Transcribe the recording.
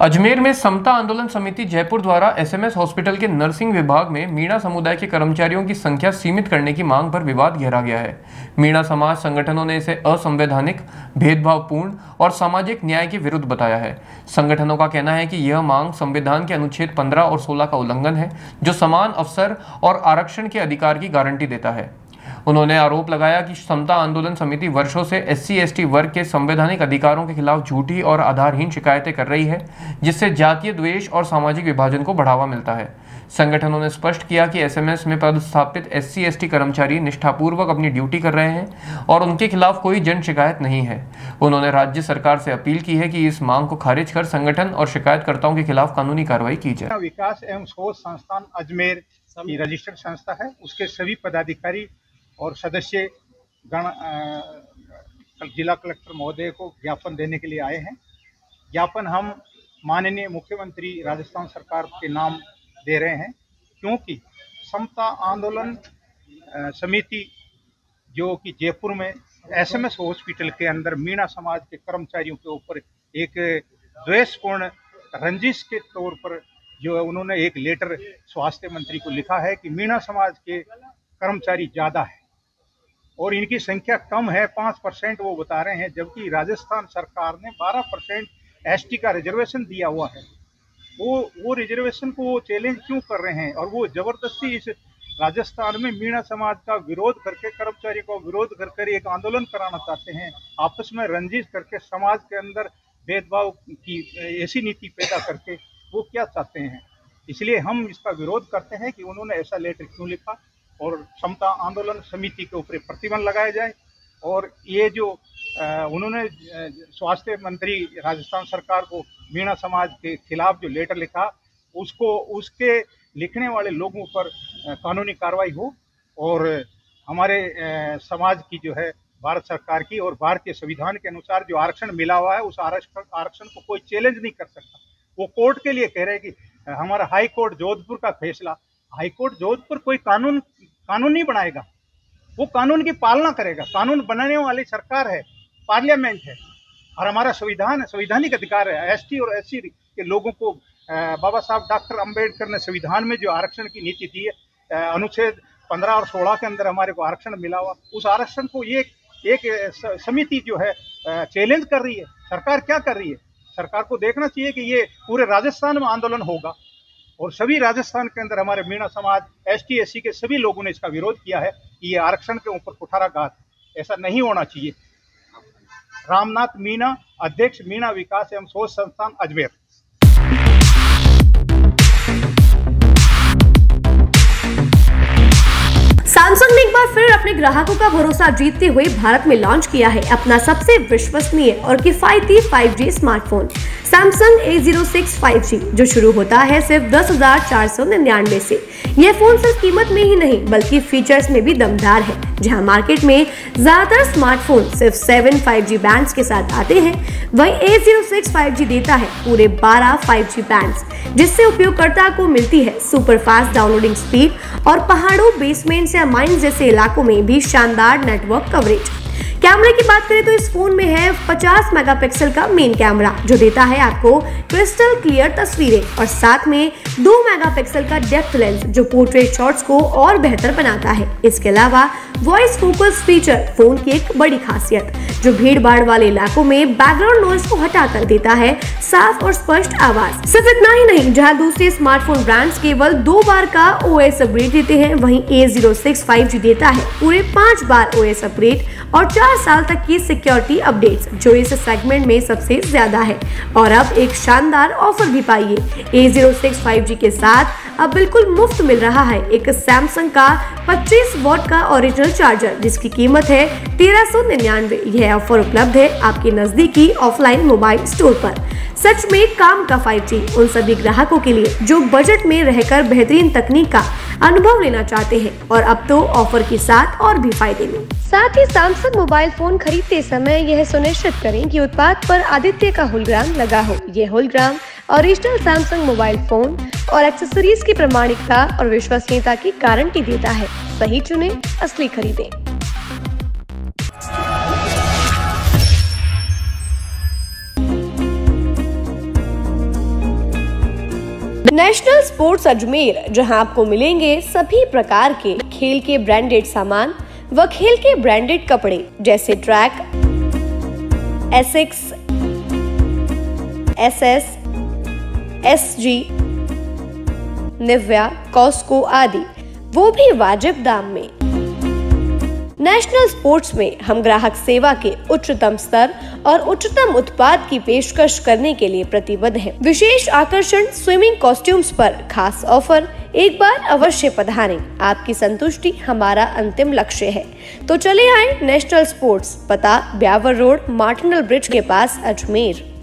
अजमेर में समता आंदोलन समिति जयपुर द्वारा एसएमएस हॉस्पिटल के नर्सिंग विभाग में मीणा समुदाय के कर्मचारियों की संख्या सीमित करने की मांग पर विवाद गहरा गया है। मीणा समाज संगठनों ने इसे असंवैधानिक, भेदभावपूर्ण और सामाजिक न्याय के विरुद्ध बताया है। संगठनों का कहना है कि यह मांग संविधान के अनुच्छेद 15 और 16 का उल्लंघन है, जो समान अवसर और आरक्षण के अधिकार की गारंटी देता है। उन्होंने आरोप लगाया कि समता आंदोलन समिति वर्षों से SC/ST वर्ग के संवैधानिक अधिकारों के खिलाफ झूठी और आधारहीन शिकायतें कर रही है, जिससे जातीय द्वेष और सामाजिक विभाजन को बढ़ावा मिलता है। संगठनों ने स्पष्ट किया कि SMS में पदस्थापित SC/ST कर्मचारी निष्ठापूर्वक अपनी ड्यूटी कर रहे हैं और उनके खिलाफ कोई जन शिकायत नहीं है। उन्होंने राज्य सरकार से अपील की है कि इस मांग को खारिज कर संगठन और शिकायतकर्ताओं के खिलाफ कानूनी कार्रवाई की जाए। विकास एवं शोध संस्थान अजमेर की रजिस्टर्ड संस्था है, उसके सभी पदाधिकारी और सदस्य गण जिला कलेक्टर महोदय को ज्ञापन देने के लिए आए हैं। ज्ञापन हम माननीय मुख्यमंत्री राजस्थान सरकार के नाम दे रहे हैं, क्योंकि समता आंदोलन समिति जो कि जयपुर में SMS हॉस्पिटल के अंदर मीणा समाज के कर्मचारियों के ऊपर एक द्वेषपूर्ण रंजिश के तौर पर जो उन्होंने एक लेटर स्वास्थ्य मंत्री को लिखा है कि मीणा समाज के कर्मचारी ज़्यादा है और इनकी संख्या कम है, 5% वो बता रहे हैं, जबकि राजस्थान सरकार ने 12% ST का रिजर्वेशन दिया हुआ है। वो रिजर्वेशन को वो चैलेंज क्यों कर रहे हैं और वो जबरदस्ती इस राजस्थान में मीणा समाज का विरोध करके, कर्मचारियों का विरोध करके एक आंदोलन कराना चाहते हैं, आपस में रंजिश करके समाज के अंदर भेदभाव की ऐसी नीति पैदा करके वो क्या चाहते हैं। इसलिए हम इसका विरोध करते हैं कि उन्होंने ऐसा लेटर क्यों लिखा और समता आंदोलन समिति के ऊपर प्रतिबंध लगाया जाए। और ये जो उन्होंने स्वास्थ्य मंत्री राजस्थान सरकार को मीणा समाज के खिलाफ जो लेटर लिखा, उसके लिखने वाले लोगों पर कानूनी कार्रवाई हो और हमारे समाज की जो है भारत सरकार की और भारतीय संविधान के अनुसार जो आरक्षण मिला हुआ है, उस आरक्षण को कोई चैलेंज नहीं कर सकता। वो कोर्ट के लिए कह रहे हैं कि हमारा हाई कोर्ट जोधपुर का फैसला, हाई कोर्ट जोधपुर कोई कानून नहीं बनाएगा, वो कानून की पालना करेगा। कानून बनाने वाली सरकार है, पार्लियामेंट है और हमारा संवैधानिक अधिकार है। ST और SC के लोगों को बाबा साहब डॉक्टर अंबेडकर ने संविधान में जो आरक्षण की नीति दी है, अनुच्छेद 15 और 16 के अंदर हमारे को आरक्षण मिला हुआ, उस आरक्षण को ये एक समिति जो है चैलेंज कर रही है। सरकार क्या कर रही है? सरकार को देखना चाहिए कि ये पूरे राजस्थान में आंदोलन होगा और सभी राजस्थान के अंदर हमारे मीणा समाज, ST/SC के सभी लोगों ने इसका विरोध किया है कि ये आरक्षण के ऊपर कुठाराघात है, ऐसा नहीं होना चाहिए। रामनाथ मीणा, अध्यक्ष मीणा विकास एवं शोध संस्थान अजमेर। सैमसंग ने एक बार फिर अपने ग्राहकों का भरोसा जीतते हुए भारत में लॉन्च किया है अपना सबसे विश्वसनीय और किफायती 5G smartphone Samsung A06 5G, जो शुरू होता है सिर्फ 10,499 से। यह फोन सिर्फ कीमत में ही नहीं बल्कि फीचर्स में भी दमदार है। जहां मार्केट में ज्यादातर स्मार्टफोन सिर्फ 7 5G बैंड्स के साथ आते हैं, वहीं A06 5G देता है पूरे 12 5G बैंड्स, जिससे उपयोगकर्ता को मिलती है सुपर फास्ट डाउनलोडिंग स्पीड और पहाड़ों, बेसमेंट्स या माइंस जैसे इलाकों में भी शानदार नेटवर्क कवरेज। कैमरे की बात करें तो इस फोन में है 50 मेगापिक्सल का मेन कैमरा, जो देता है आपको क्रिस्टल क्लियर तस्वीरें और साथ में 2 मेगापिक्सल का डेप्थ लेंस, जो पोर्ट्रेट शॉट्स को और बेहतर बनाता है। इसके अलावा वॉइस फोकस फीचर फोन की एक बड़ी खासियत, जो भीड़ भाड़ वाले इलाकों में बैकग्राउंड नॉइज को हटाकर देता है साफ और स्पष्ट आवाज। सिर्फ इतना ही नहीं, जहां दूसरे स्मार्टफोन ब्रांड्स केवल 2 बार का OS अपग्रेड देते हैं, वहीं A06 5G देता है पूरे 5 बार OS अपग्रेड और 4 साल तक की सिक्योरिटी अपडेट्स, जो इस सेगमेंट में सबसे ज्यादा है। और अब एक शानदार ऑफर भी पाइए। A06 5G के साथ अब बिल्कुल मुफ्त मिल रहा है एक सैमसंग का 25 वॉट का ओरिजिनल चार्जर, जिसकी कीमत है 1399। यह ऑफर उपलब्ध है आपके नजदीकी ऑफलाइन मोबाइल स्टोर पर। सच में काम का 5G उन सभी ग्राहकों के लिए जो बजट में रहकर बेहतरीन तकनीक का अनुभव लेना चाहते हैं, और अब तो ऑफर के साथ और भी फायदे में। साथ ही सैमसंग मोबाइल फोन खरीदते समय यह सुनिश्चित करें कि उत्पाद पर आदित्य का होलोग्राम लगा हो। यह hologram original Samsung mobile phone और एक्सेसरीज की प्रामाणिकता और विश्वसनीयता की गारंटी देता है। सही चुनें, असली खरीदें। नेशनल स्पोर्ट्स अजमेर, जहां आपको मिलेंगे सभी प्रकार के खेल के ब्रांडेड सामान व खेल के ब्रांडेड कपड़े जैसे Track, Asics, SS, SG, Nivia, Cosco आदि, वो भी वाजिब दाम में। नेशनल स्पोर्ट्स में हम ग्राहक सेवा के उच्चतम स्तर और उच्चतम उत्पाद की पेशकश करने के लिए प्रतिबद्ध हैं। विशेष आकर्षण स्विमिंग कॉस्ट्यूम्स पर खास ऑफर, एक बार अवश्य पधारें। आपकी संतुष्टि हमारा अंतिम लक्ष्य है। तो चले आए नेशनल स्पोर्ट्स, पता ब्यावर रोड, मार्टिनल ब्रिज के पास, अजमेर।